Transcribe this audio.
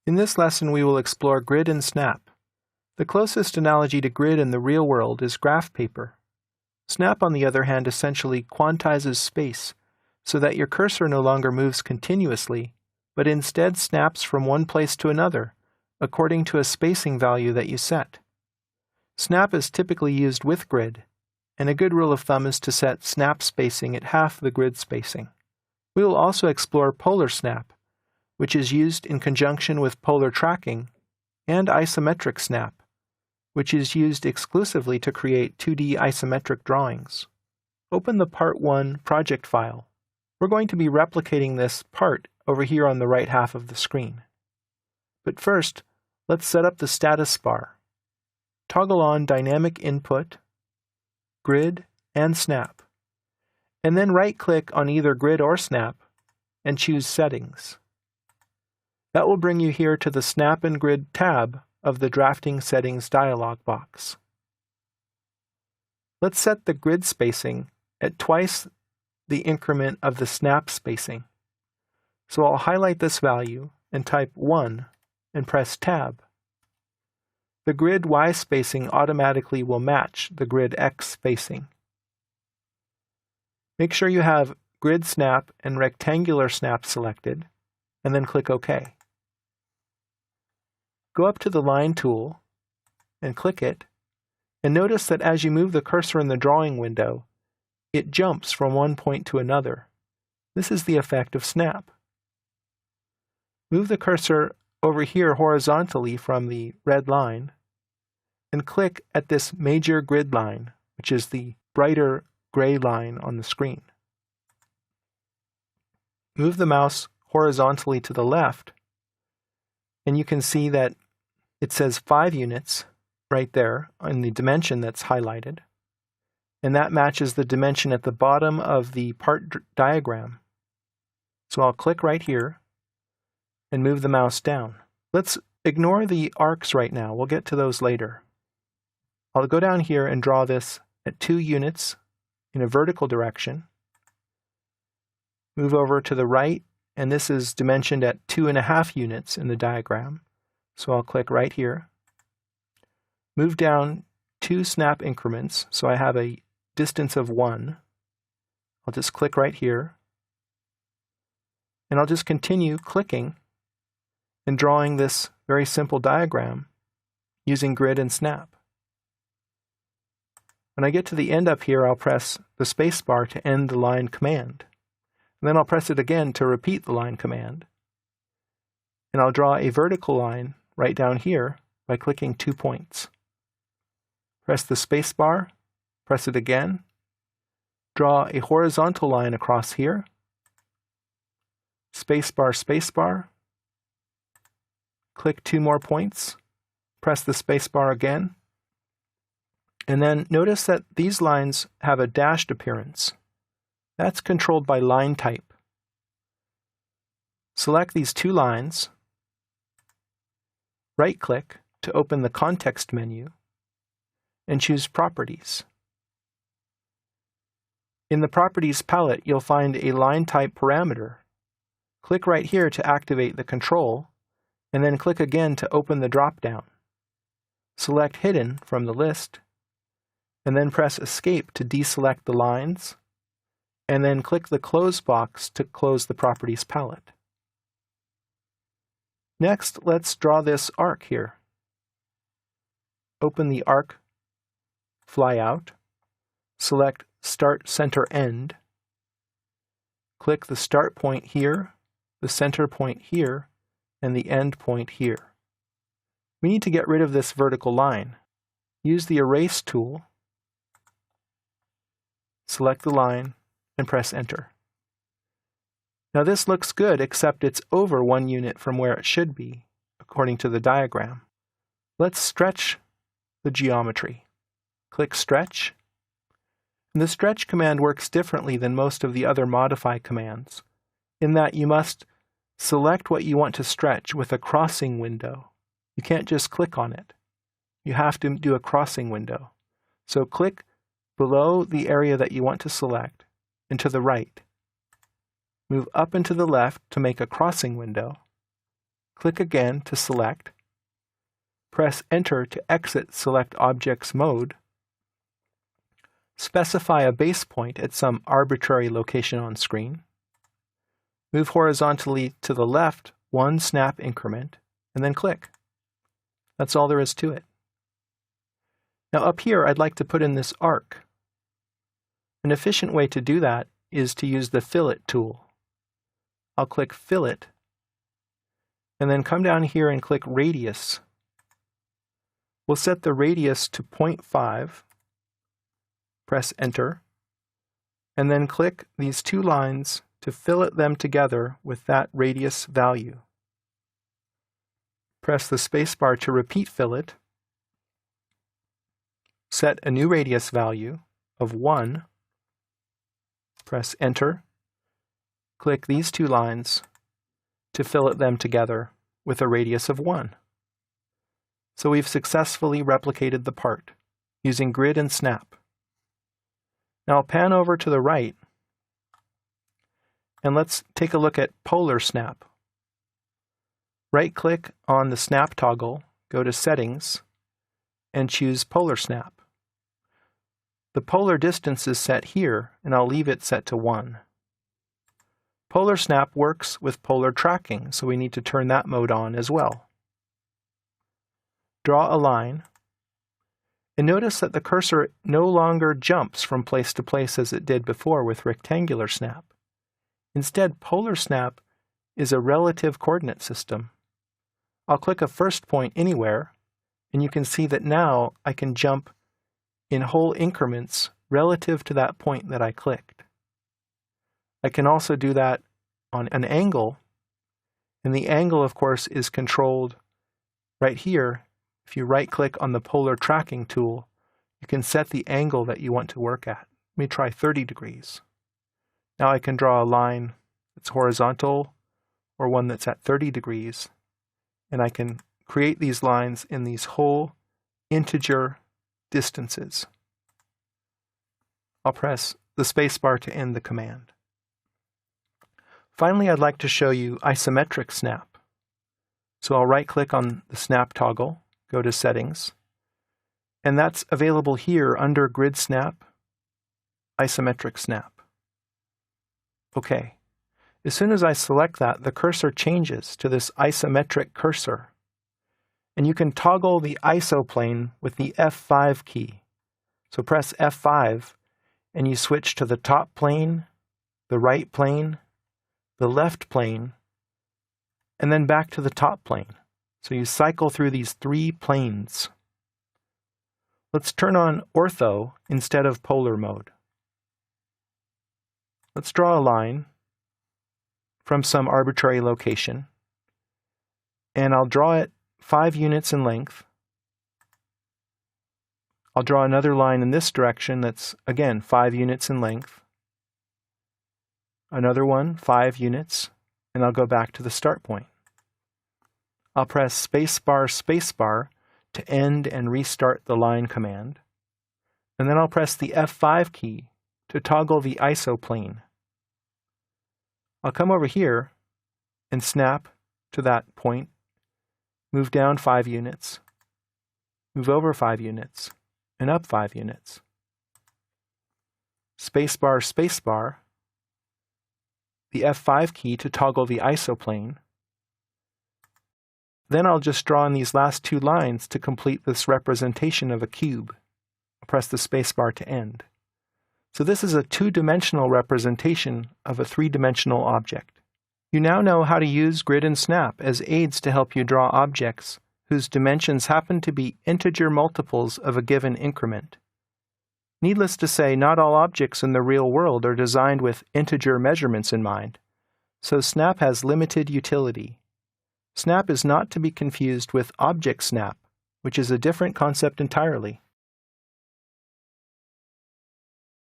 In this lesson, we will explore grid and snap. The closest analogy to grid in the real world is graph paper. Snap, on the other hand, essentially quantizes space so that your cursor no longer moves continuously, but instead snaps from one place to another according to a spacing value that you set. Snap is typically used with grid, and a good rule of thumb is to set snap spacing at half the grid spacing. We will also explore polar snap, which is used in conjunction with polar tracking, and isometric snap, which is used exclusively to create 2D isometric drawings. Open the Part 1 project file. We're going to be replicating this part over here on the right half of the screen. But first, let's set up the status bar. Toggle on Dynamic Input, Grid, and Snap, and then right-click on either Grid or Snap and choose Settings. That will bring you here to the Snap and Grid tab of the Drafting Settings dialog box. Let's set the grid spacing at twice the increment of the snap spacing. So I'll highlight this value and type 1 and press Tab. The grid Y spacing automatically will match the grid X spacing. Make sure you have Grid Snap and Rectangular Snap selected, and then click OK. Go up to the Line tool and click it, and notice that as you move the cursor in the drawing window, it jumps from one point to another. This is the effect of snap. Move the cursor over here horizontally from the red line, and click at this major grid line, which is the brighter gray line on the screen. Move the mouse horizontally to the left, and you can see that it says 5 units right there in the dimension that's highlighted, and that matches the dimension at the bottom of the part diagram. So I'll click right here and move the mouse down. Let's ignore the arcs right now. We'll get to those later. I'll go down here and draw this at 2 units in a vertical direction. Move over to the right, and this is dimensioned at 2.5 units in the diagram. So I'll click right here. Move down 2 snap increments, so I have a distance of 1. I'll just click right here. And I'll just continue clicking and drawing this very simple diagram using grid and snap. When I get to the end up here, I'll press the space bar to end the line command. And then I'll press it again to repeat the line command. And I'll draw a vertical line right down here by clicking 2 points. Press the space bar, press it again, draw a horizontal line across here, space bar, click 2 more points, press the space bar again, and then notice that these lines have a dashed appearance. That's controlled by line type. Select these 2 lines, right-click to open the context menu, and choose Properties. In the Properties palette, you'll find a line type parameter. Click right here to activate the control, and then click again to open the drop-down. Select Hidden from the list, and then press Escape to deselect the lines, and then click the Close box to close the Properties palette. Next, let's draw this arc here. Open the Arc flyout, select Start Center End, click the start point here, the center point here, and the end point here. We need to get rid of this vertical line. Use the Erase tool, select the line, and press Enter. Now this looks good, except it's over 1 unit from where it should be, according to the diagram. Let's stretch the geometry. Click Stretch. And the Stretch command works differently than most of the other modify commands, in that you must select what you want to stretch with a crossing window. You can't just click on it. You have to do a crossing window. So click below the area that you want to select and to the right. Move up and to the left to make a crossing window. Click again to select. Press Enter to exit Select Objects mode. Specify a base point at some arbitrary location on screen. Move horizontally to the left 1 snap increment, and then click. That's all there is to it. Now up here, I'd like to put in this arc. An efficient way to do that is to use the Fillet tool. I'll click Fillet, and then come down here and click Radius. We'll set the radius to 0.5, press Enter, and then click these 2 lines to fillet them together with that radius value. Press the spacebar to repeat fillet. Set a new radius value of 1. Press Enter. Click these 2 lines to fillet them together with a radius of 1. So we've successfully replicated the part using Grid and Snap. Now I'll pan over to the right and let's take a look at Polar Snap. Right-click on the Snap toggle, go to Settings, and choose Polar Snap. The polar distance is set here, and I'll leave it set to 1. Polar Snap works with polar tracking, so we need to turn that mode on as well. Draw a line, and notice that the cursor no longer jumps from place to place as it did before with rectangular snap. Instead, Polar Snap is a relative coordinate system. I'll click a first point anywhere, and you can see that now I can jump in whole increments relative to that point that I clicked. I can also do that on an angle, and the angle, of course, is controlled right here. If you right-click on the Polar Tracking tool, you can set the angle that you want to work at. Let me try 30 degrees. Now I can draw a line that's horizontal or one that's at 30 degrees, and I can create these lines in these whole integer distances. I'll press the spacebar to end the command. Finally, I'd like to show you isometric snap. So I'll right-click on the snap toggle, go to Settings, and that's available here under Grid Snap, Isometric Snap. Okay. As soon as I select that, the cursor changes to this isometric cursor. And you can toggle the ISO plane with the F5 key. So press F5 and you switch to the top plane, the right plane, the left plane, and then back to the top plane. So you cycle through these 3 planes. Let's turn on ortho instead of polar mode. Let's draw a line from some arbitrary location, and I'll draw it 5 units in length. I'll draw another line in this direction that's, again, 5 units in length. Another one, 5 units, and I'll go back to the start point. I'll press spacebar to end and restart the line command, and then I'll press the F5 key to toggle the ISO plane. I'll come over here and snap to that point, move down 5 units, move over 5 units, and up 5 units. Spacebar, the F5 key to toggle the ISO plane. Then I'll just draw in these last 2 lines to complete this representation of a cube. I'll press the spacebar to end. So this is a 2-dimensional representation of a 3-dimensional object. You now know how to use Grid and Snap as aids to help you draw objects whose dimensions happen to be integer multiples of a given increment. Needless to say, not all objects in the real world are designed with integer measurements in mind, so Snap has limited utility. Snap is not to be confused with Object Snap, which is a different concept entirely.